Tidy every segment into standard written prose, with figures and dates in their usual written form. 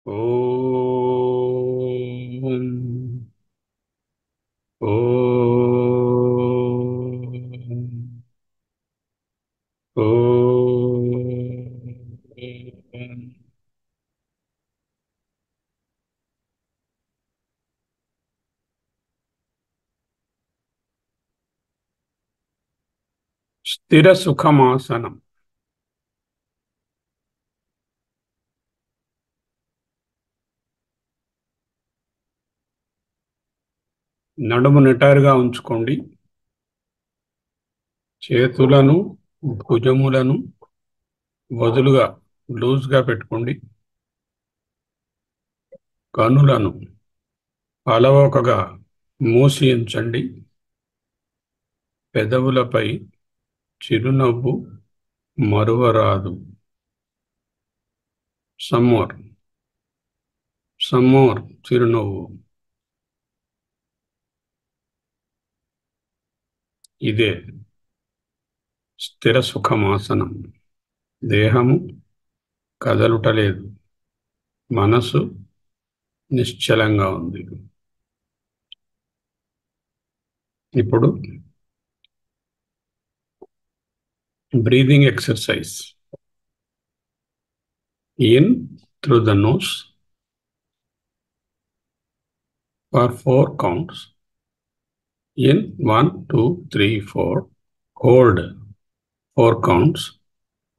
ఓం ఓం ఓం స్థిర సుఖమాసనం. నడుము నిటారుగా ఉంచుకోండి. చేతులను భుజములను వదులుగా లూజ్గా పెట్టుకోండి. కనులను అలవోకగా మూసి ఉంచండి. పెదవులపై చిరునవ్వు మరువరాదు. సమ్మోర్ సమ్మోర్ చిరునవ్వు. ఇదే స్థిర సుఖమాసనం. దేహము కదలుటలేదు, మనసు నిశ్చలంగా ఉంది. ఇప్పుడు breathing exercise. In through the nose for 4 counts. In 1 2 3 4. Hold 4 counts.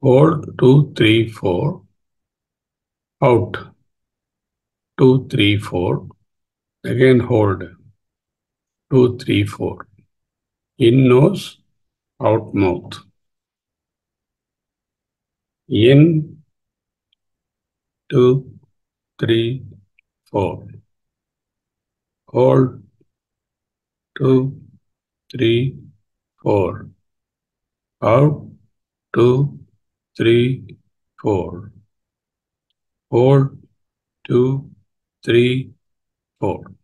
Hold 2 3 4. Out 2 3 4. Again hold 2 3 4. In nose, out mouth. In 2 3 4. Hold 2 3 4. Out 2 3 4. Hold 2 3 4.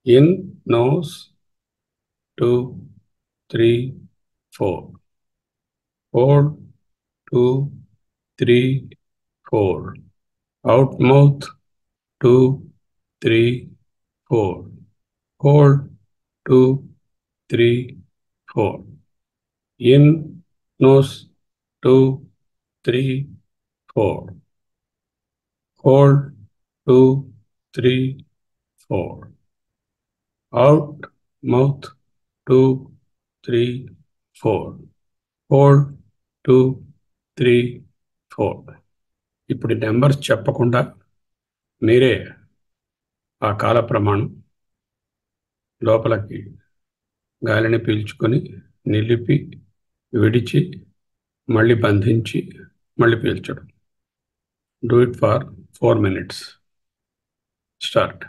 In nose 2 3 4. Hold 2 3 4. Out mouth 2 3 4. Hold 2 3 4. In nose 2 3 4. Hold 2 3 4. Out mouth 2 3 4. Hold 2 3 4. ఇప్పుడు numbers చెప్పకుండా మీరే ఆ కాల ప్రమాణం లోపలికి గాలిని పీల్చుకొని నిలిపి విడిచి మళ్ళీ బంధించి మళ్ళీ పీల్చడం. Do it for 4 minutes. Start.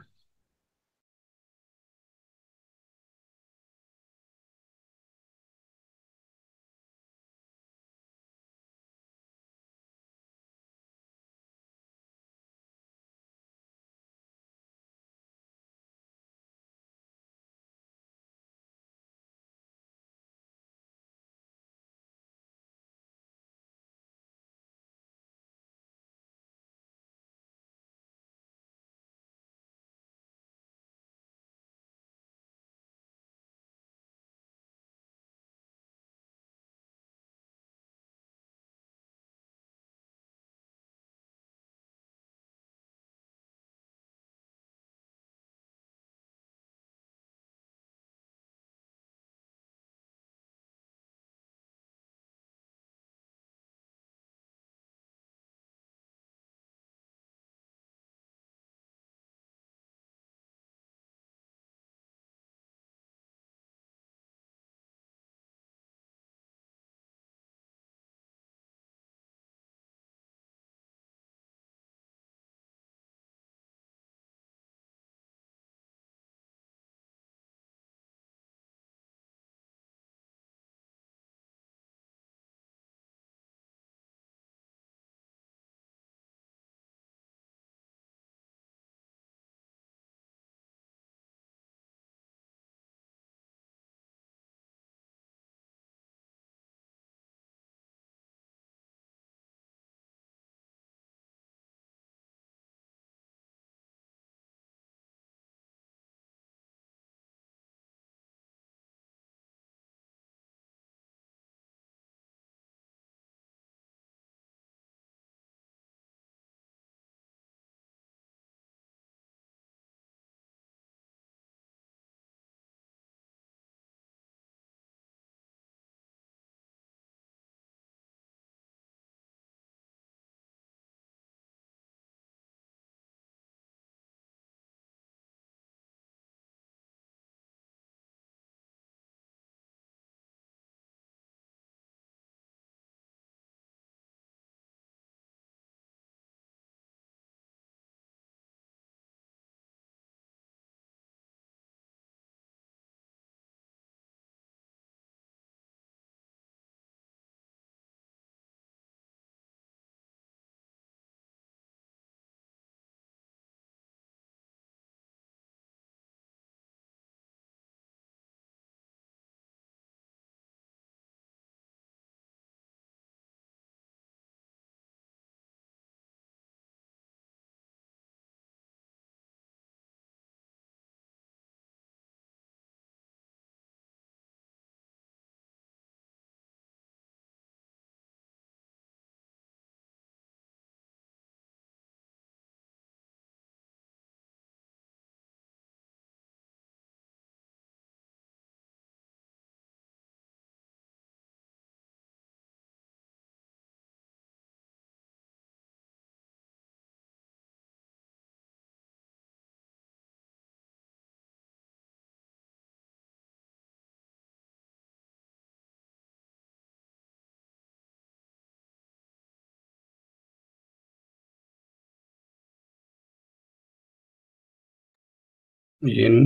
In,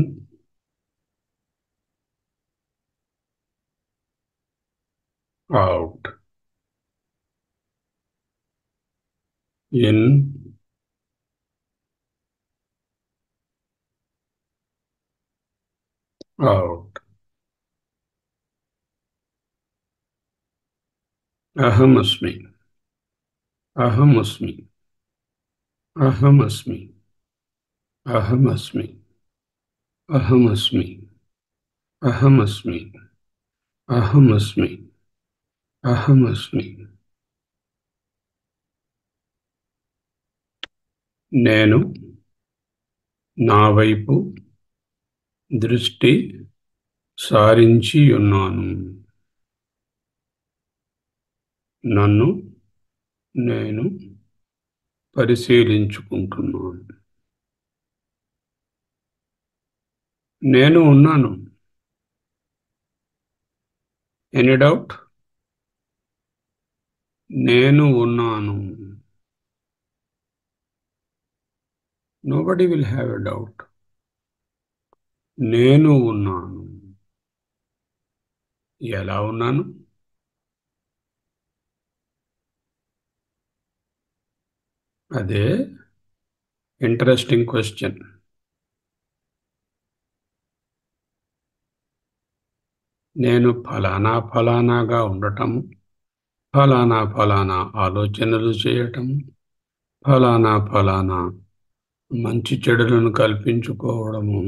out, in, out. అహమస్మి, అహమస్మి, అహమస్మి, అహమస్మి, అహమస్మి, అహమస్మి, అహమస్మి, అహమస్మి. నేను నా వైపు దృష్టి సారించి ఉన్నాను. నన్ను నేను పరిశీలించుకుంటున్నాను. నేను ఉన్నాను. Any doubt? నేను ఉన్నాను. Nobody will have a doubt. నేను ఉన్నాను. ఎలా ఉన్నాను? అదే ఇంట్రెస్టింగ్ క్వశ్చన్. నేను ఫలానా ఫలానాగా ఉండటం, ఫలానా ఫలానా ఆలోచనలు చేయటం, ఫలానా ఫలానా మంచి చెడులను కల్పించుకోవడము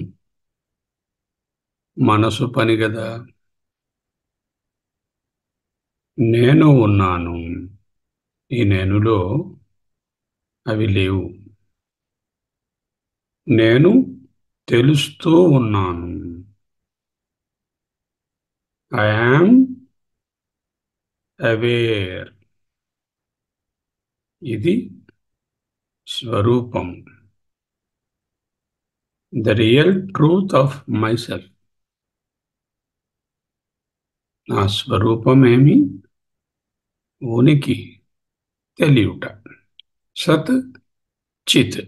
మనసు పని గదా. నేను ఉన్నాను. ఈ నేనులో అవి లేవు. నేను తెలుస్తూ ఉన్నాను. I am aware. ఇది స్వరూపం. The real truth of my self. నా స్వరూపమేమి? ఉనికి, తెలియుట. సత్, చిత్.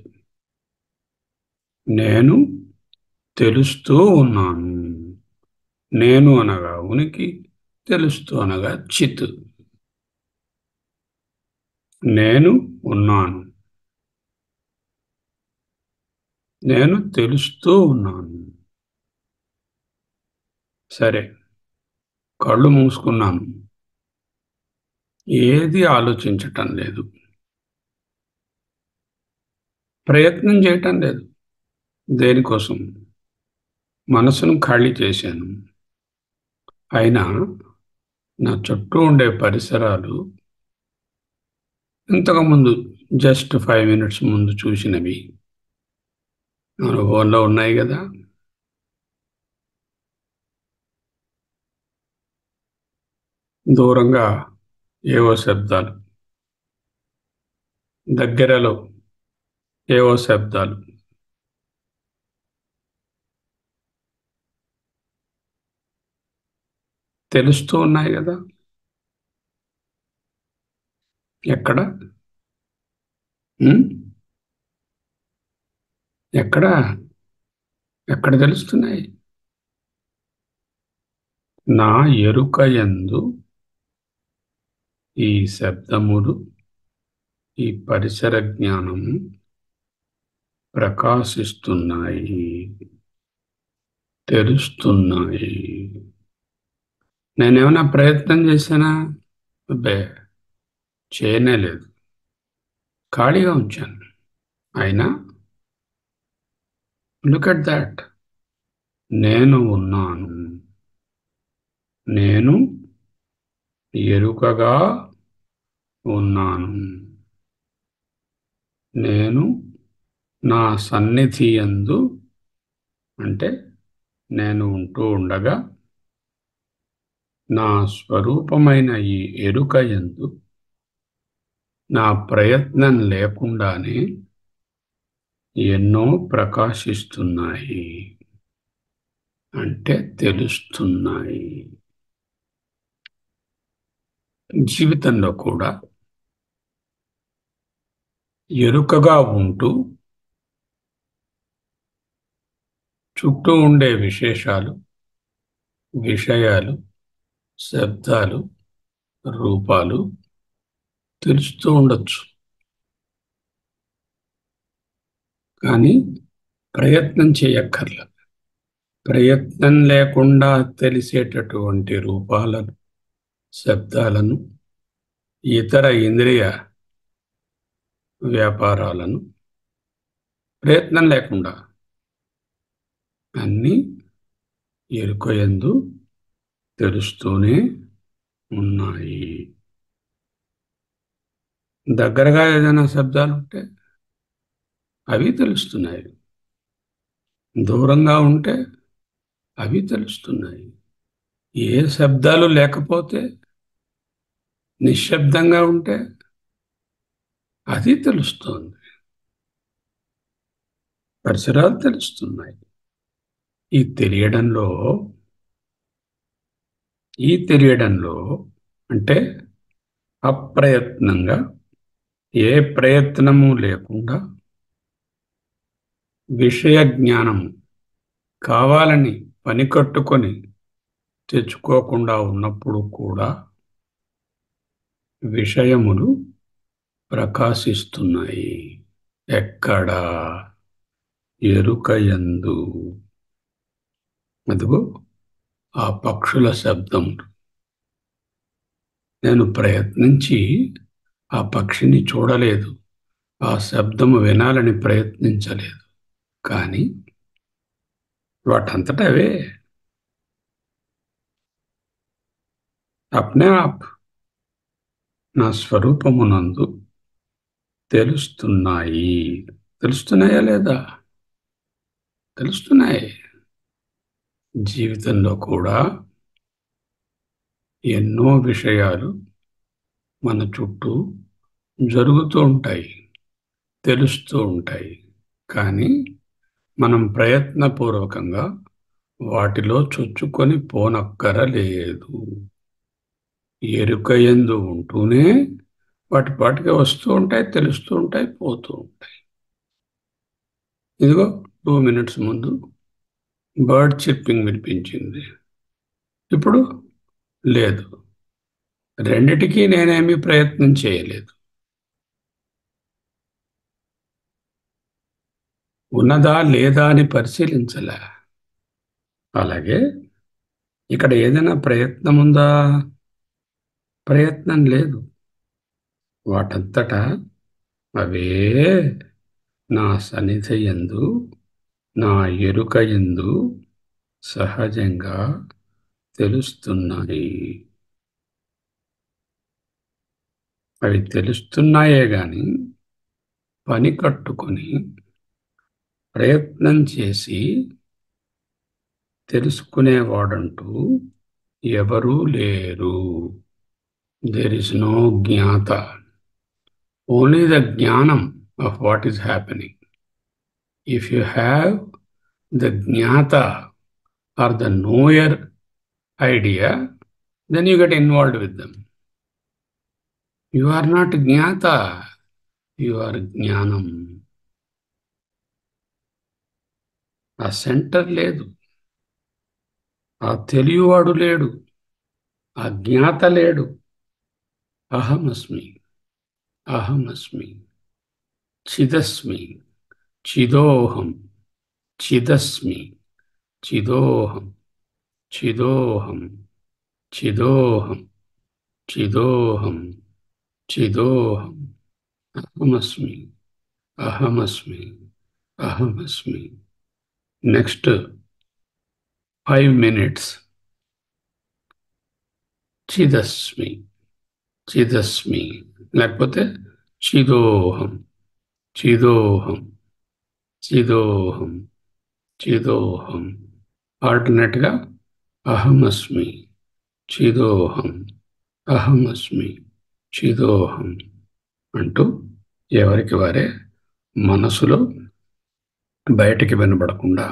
నేను తెలుస్తూ ఉన్నాను. నేను అనగా ఉనికి, తెలుస్తూ అనగా చిత్. నేను ఉన్నాను. నేను తెలుస్తూ ఉన్నాను. సరే, కళ్ళు మూసుకున్నాను. ఏది ఆలోచించటం లేదు. ప్రయత్నం చేయటం లేదు. దేనికోసం? మనసును ఖాళీ చేశాను. అయినా నా చుట్టూ ఉండే పరిసరాలు ఇంతకుముందు జస్ట్ 5 minutes ముందు చూసినవి అనుభవంలో ఉన్నాయి కదా. దూరంగా ఏవో శబ్దాలు, దగ్గరలో ఏవో శబ్దాలు. తెలుస్తూ ఉన్నాయి కదా. ఎక్కడ? ఉమ్? ఎక్కడ? ఎక్కడ తెలుస్తున్నాయి? నా ఎరుకయందు ఈ శబ్దములు, ఈ పరిసర జ్ఞానము ప్రకాశిస్తున్నాయి, తెలుస్తున్నాయి. నేనేమైనా ప్రయత్నం చేశానా? అబ్బే, చేయనే లేదు. ఖాళీగా ఉంచాను. అయినా లుక్ అట్ దాట్. నేను ఉన్నాను. నేను ఎరుకగా ఉన్నాను. నేను నా సన్నిధి యందు, అంటే నేను ఉంటూ ఉండగా నా స్వరూపమైన ఈ ఎరుక యందు నా ప్రయత్నం లేకుండానే ఎన్నో ప్రకాశిస్తున్నాయి, అంటే తెలుస్తున్నాయి. జీవితంలో కూడా ఎరుకగా ఉంటూ చుట్టూ ఉండే విశేషాలు, విషయాలు, శబ్దాలు, రూపాలు తెలుస్తూ ఉండొచ్చు. కానీ ప్రయత్నం చేయక్కర్ల. ప్రయత్నం లేకుండా తెలిసేటటువంటి రూపాలను, శబ్దాలను, ఇతర ఇంద్రియ వ్యాపారాలను ప్రయత్నం లేకుండా అన్నీ ఎరుకయందు తెలుస్తూనే ఉన్నాయి. దగ్గరగా ఏదైనా శబ్దాలుంటే అవి తెలుస్తున్నాయి. దూరంగా ఉంటే అవి తెలుస్తున్నాయి. ఏ శబ్దాలు లేకపోతే నిశ్శబ్దంగా ఉంటే అది తెలుస్తోంది. పరిసరాలు తెలుస్తున్నాయి. ఈ తెలియడంలో అంటే అప్రయత్నంగా, ఏ ప్రయత్నము లేకుండా విషయ జ్ఞానము కావాలని పని కట్టుకొని తెచ్చుకోకుండా ఉన్నప్పుడు కూడా విషయములు ప్రకాశిస్తున్నాయి. ఎక్కడ? ఎరుకయందు. అదిగో ఆ పక్షుల శబ్దం. నేను ప్రయత్నించి ఆ పక్షిని చూడలేదు, ఆ శబ్దము వినాలని ప్రయత్నించలేదు. కానీ వాటంతట అవే అప్నే ఆప్ నా స్వరూపమునందు తెలుస్తున్నాయి. తెలుస్తున్నాయా లేదా? తెలుస్తున్నాయి. జీవితంలో కూడా ఎన్నో విషయాలు మన చుట్టూ జరుగుతూ ఉంటాయి, తెలుస్తూ ఉంటాయి. కానీ మనం ప్రయత్నపూర్వకంగా వాటిలో చొచ్చుకొని పోనక్కరలేదు. ఎరుకయందు ఉంటూనే వాటి పాటికి వస్తూ ఉంటాయి, తెలుస్తూ ఉంటాయి, పోతూ ఉంటాయి. ఇదిగో 2 minutes ముందు బర్డ్ చిర్పింగ్ వినిపించింది, ఇప్పుడు లేదు. రెండిటికీ నేనేమీ ప్రయత్నం చేయలేదు. ఉన్నదా లేదా అని పరిశీలించలే. అలాగే ఇక్కడ ఏదైనా ప్రయత్నం ఉందా? ప్రయత్నం లేదు. వాటంతటా అవే నా సన్నిధియందు, నా ఎరుకయందు సహజంగా తెలుస్తున్నాయి. అవి తెలుస్తున్నాయే గాని పని కట్టుకొని ప్రయత్నం చేసి తెలుసుకునేవాడంటూ ఎవరూ లేరు. దేర్ ఇస్ నో జ్ఞాత, ఓన్లీ ద జ్ఞానం of what is happening. If you have the jnata or the knower idea, then you get involved with them. You are not jnata, you are jnanam. ఆ centre లేదు, ఆ తెలియవాడు లేడు, ఆ జ్ఞాత లేడు. అహమస్మి, అహమస్మి, చిదస్మి, చిదోహం, చిదస్మి, చిదోహం, చిదోహం, చిదోహం, చిదోహం, చిదోహం. అహమస్మి, అహమస్మి, అహమస్మి. నెక్స్ట్ 5 minutes చిదస్మి, చిదస్మి, లేకపోతే చిదోహం, చిదోహం, చిదోహం, చిదోహం. ఆల్టర్నేట్గా అహమస్మి, చిదోహం, అహమస్మి, చిదోహం అంటూ ఎవరికి వారే మనసులో బయటికి వినబడకుండా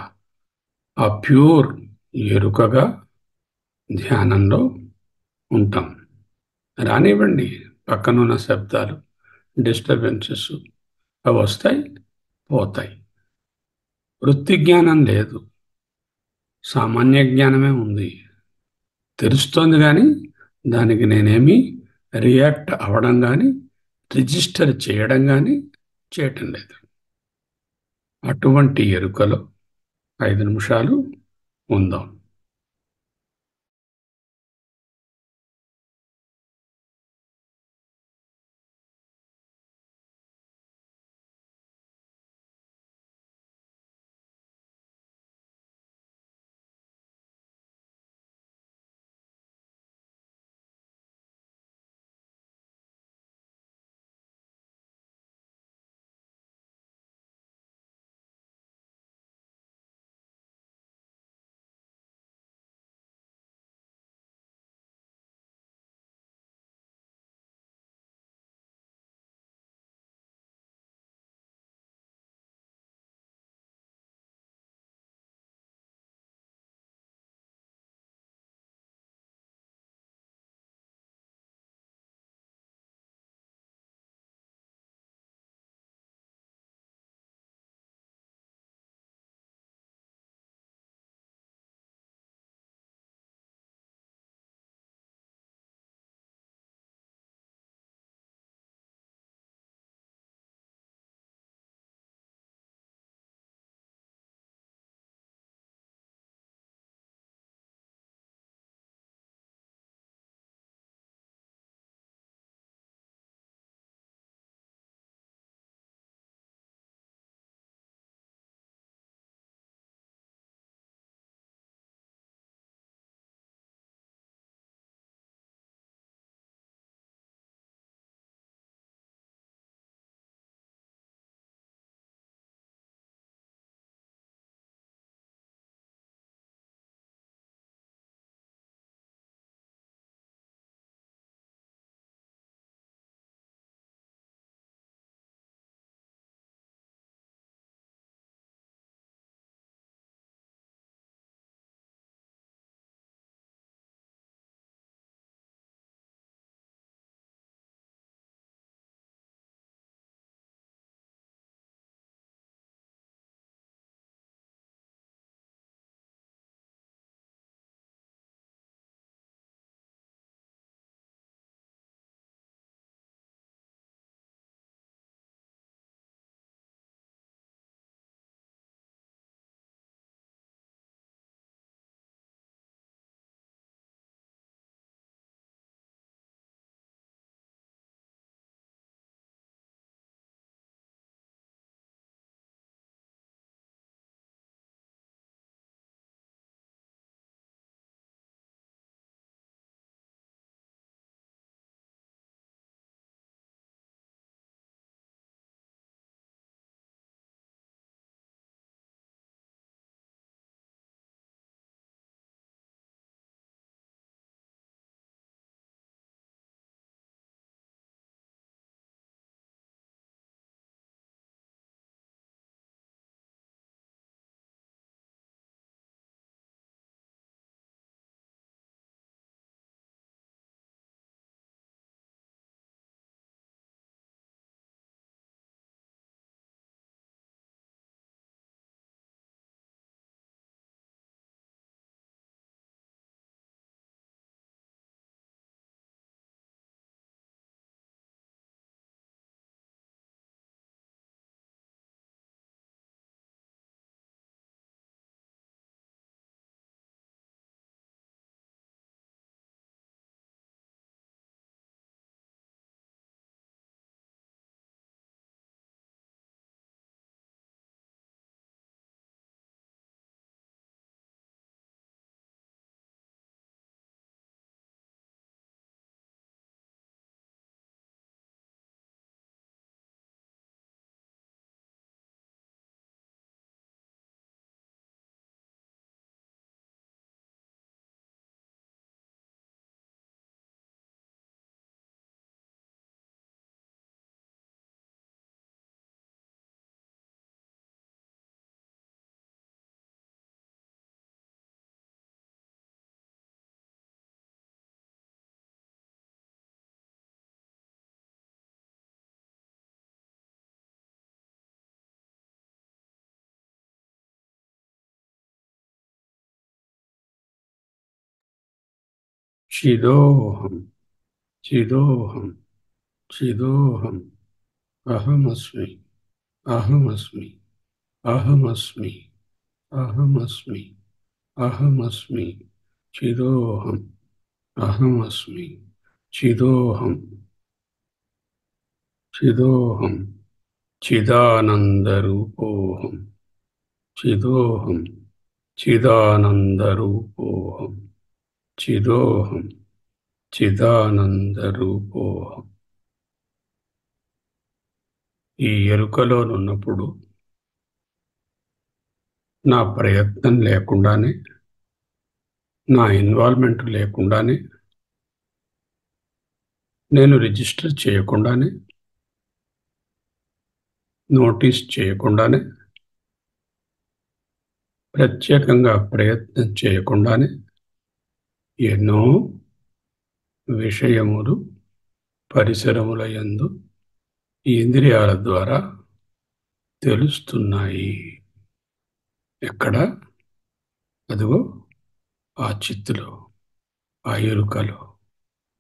ఆ ప్యూర్ ఎరుకగా ధ్యానంలో ఉంటాం. రానివ్వండి పక్కనున్న శబ్దాలు, డిస్టర్బెన్సెస్, అవి వస్తాయి, పోతాయి. వృత్తి జ్ఞానం లేదు, సామాన్య జ్ఞానమే ఉంది. తెలుస్తోంది కానీ దానికి నేనేమి రియాక్ట్ అవ్వడం కానీ రిజిస్టర్ చేయడం కానీ చేయటం లేదు. అటువంటి ఎరుకలో 5 నిమిషాలు ఉందాం. చిదోహం చిదోహం చిదోహం అహమస్మి అహమస్మి అహమస్మి అహమస్మి అహమస్మి చిదోహం అహమస్మి చిదోహం చిదోహం చిదానందరూపోహం చిదోహం చిదానందరూపోహం చిదోహం చిదానందరూపోహం. ఈ ఎరుకలోనున్నప్పుడు నా ప్రయత్నం లేకుండానే, నా ఇన్వాల్వ్మెంట్ లేకుండానే, నేను రిజిస్టర్ చేయకుండానే, నోటీస్ చేయకుండానే, ప్రత్యేకంగా ప్రయత్నం చేయకుండానే ఎన్నో విషయములు పరిసరముల యందు ఇంద్రియాల ద్వారా తెలుస్తున్నాయి. ఎక్కడ? అదిగో ఆ చిత్తులో, ఆ ఎరుకలో,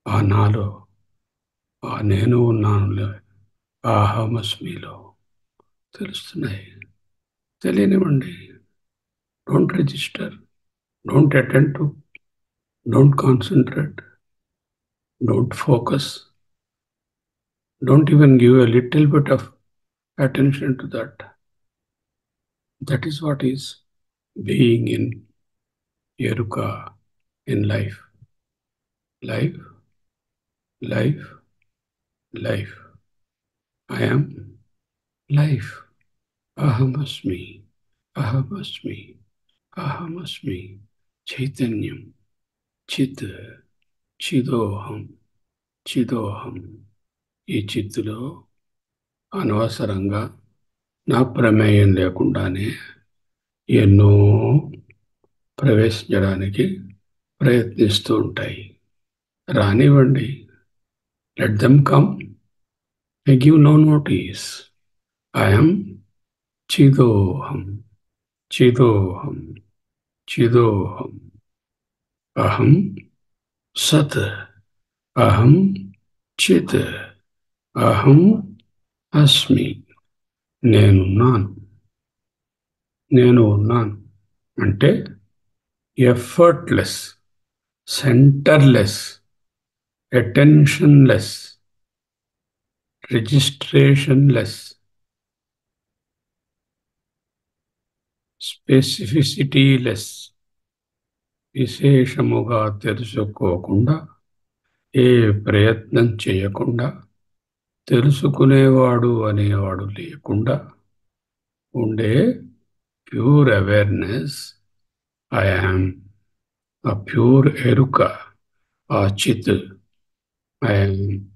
ఆ నాలో, ఆ నేను ఉన్నానులో, ఆ అహమస్మిలో తెలుస్తున్నాయి. తెలియనివ్వండి. Don't register, don't attend to, don't concentrate, don't focus, don't even give a little bit of attention to that. That is what is being in eruka, in life. Life, life, life. I am life. Ahamasmi, ahamasmi, ahamasmi. Chaitanyam, chit, chidoham, చిదోహం. ఈ చిత్తులో అనవసరంగా నా ప్రమేయం లేకుండానే ఎన్నో ప్రవేశించడానికి ప్రయత్నిస్తూ ఉంటాయి. రానివ్వండి. Let them come. I give no notice. I am చిదోహం చిదోహం చిదోహం. అహం సత్ అహం చిత్ అహం అస్మి. నేనున్నాను. నేను ఉన్నాను అంటే ఎఫర్ట్లెస్, సెంటర్లెస్, అటెన్షన్లెస్, రిజిస్ట్రేషన్లెస్, స్పెసిఫిసిటీలెస్, విశేషముగా తెలుసుకోకుండా, ఏ ప్రయత్నం చేయకుండా, తెలుసుకునేవాడు అనేవాడు లేకుండా ఉండే ప్యూర్ అవేర్నెస్. ఐ యామ్ ఆ ప్యూర్ ఎరుక, ఆ చిత్. ఐ యామ్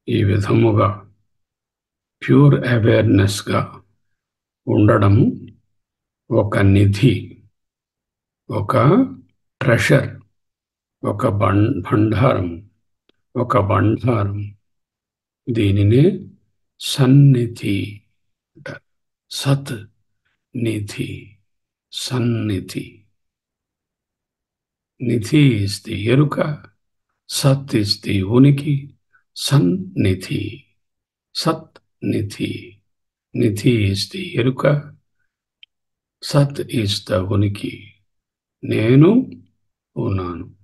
ఈ విధముగా ప్యూర్ అవేర్నెస్గా ఉండడము ఒక నిధి, ఒక ట్రెషర్, ఒక భండారం, ఒక బండారం. దీనినే సన్నిధి అంటారు. సత్ నిధి, సన్నిధి. నిధి ఇస్ ది ఎరుక, సత్ ఇస్ ది ఉనికి, సన్నిధి, సత్ నిధి. నిధి ఇస్ ది ఎరుక, సత్ ఇస్ ద ఉనికి. నేను ఉన్నాను.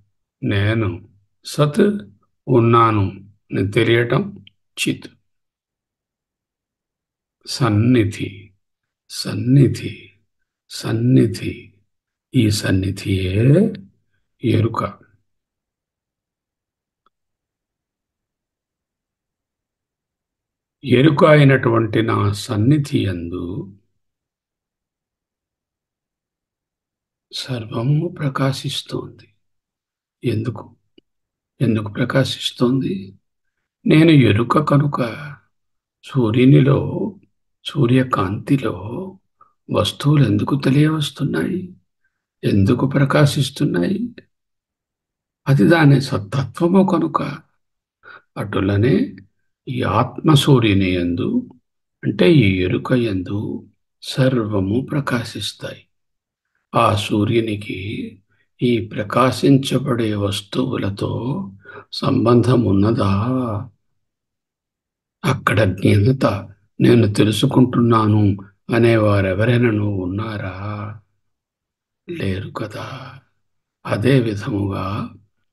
నేను సత్ ఉన్నాను అని తెలియటం చిత్. సన్నిధి, సన్నిధి, సన్నిధి. ఈ సన్నిధియే ఎరుక. ఎరుక అయినటువంటి నా సన్నిధి యందు సర్వము ప్రకాశిస్తోంది. ఎందుకు? ఎందుకు ప్రకాశిస్తోంది? నేను ఎరుక కనుక. సూర్యునిలో, సూర్యకాంతిలో వస్తువులు ఎందుకు తెలియవస్తున్నాయి? ఎందుకు ప్రకాశిస్తున్నాయి? అది దాని సత్తత్వము కనుక. అటులనే ఈ ఆత్మ సూర్యుని యందు, అంటే ఈ ఎరుక యందు సర్వము ప్రకాశిస్తాయి. ఆ సూర్యునికి ఈ ప్రకాశించబడే వస్తువులతో సంబంధం ఉన్నదా? అక్కడ జ్ఞాత నేను తెలుసుకుంటున్నాను అనేవారెవరైనాను ఉన్నారా? లేరు కదా. అదే విధముగా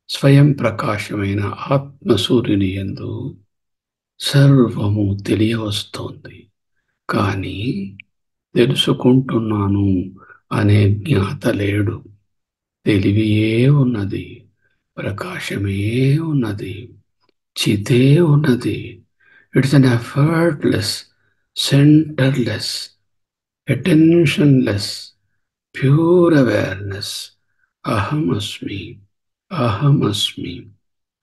స్వయం ప్రకాశమైన ఆత్మసూర్యుని యందు సర్వము తెలియవస్తోంది. కానీ తెలుసుకుంటున్నాను అనే జ్ఞాత లేడు. తెలివియే ఉన్నది, ప్రకాశమే ఉన్నది, చితే ఉన్నది. It's an effortless, centreless, attentionless, pure awareness. అహమస్మి, అహమస్మి,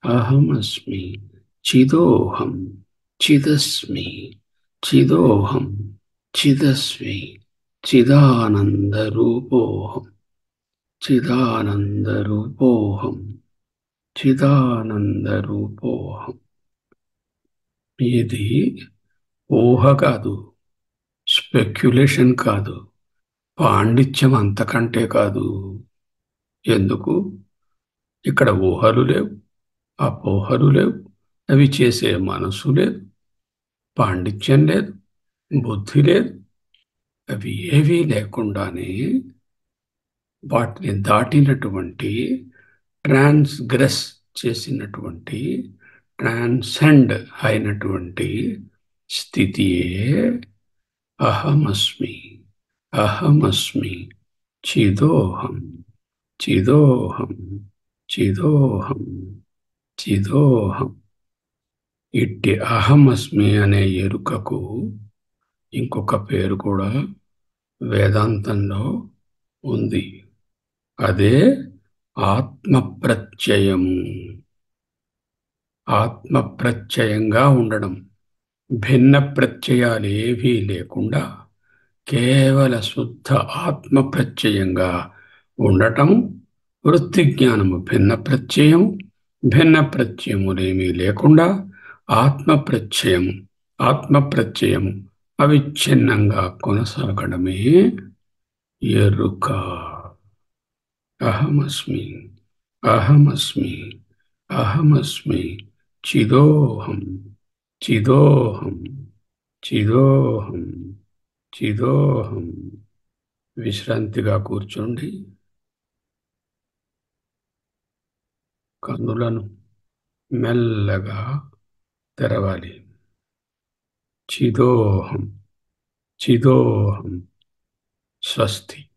అహమస్మి, చిదోహం, చిదస్మి, చిదోహం, చిదస్మి, చిదానందరూపోహం, చిదానందరూపోహం, చిదానందరూపోహం. ఇది ఊహ కాదు, స్పెక్యులేషన్ కాదు, పాండిత్యం అంతకంటే కాదు. ఎందుకు? ఇక్కడ ఊహలు లేవు, అపోహలు లేవు, అవి చేసే మనసు లేదు, పాండిత్యం లేదు, బుద్ధి లేదు. అవి ఏవీ లేకుండానే వాటిని దాటినటువంటి, ట్రాన్స్గ్రెస్ చేసినటువంటి, ట్రాన్సెండ్ అయినటువంటి స్థితియే అహమస్మి, అహమస్మి, చిదోహం, చిదోహం, చిదోహం, చిదోహం. ఇట్టి అహమస్మి అనే ఎరుకకు ఇంకొక పేరు కూడా వేదాంతంలో ఉంది. అదే ఆత్మప్రత్యయము. ఆత్మప్రత్యయంగా ఉండడం, భిన్న ప్రత్యయాలు ఏవీ లేకుండా కేవల శుద్ధ ఆత్మప్రత్యయంగా ఉండటం. వృత్తి జ్ఞానము భిన్న ప్రత్యయం, భిన్న ప్రత్యయములేమీ లేకుండా ఆత్మప్రత్యయము, ఆత్మప్రత్యయము అవిచ్ఛిన్నంగా కొనసాగడమే ఎరుక. అహమస్మి, అహమస్మి, అహమస్మి, చిదోహం, చిదోహం, చిదోహం, చిదోహం. విశ్రాంతిగా కూర్చోండి. కన్నులను మెల్లగా తెరవాలి. చిదోహం, చిదోహం. స్వస్తి.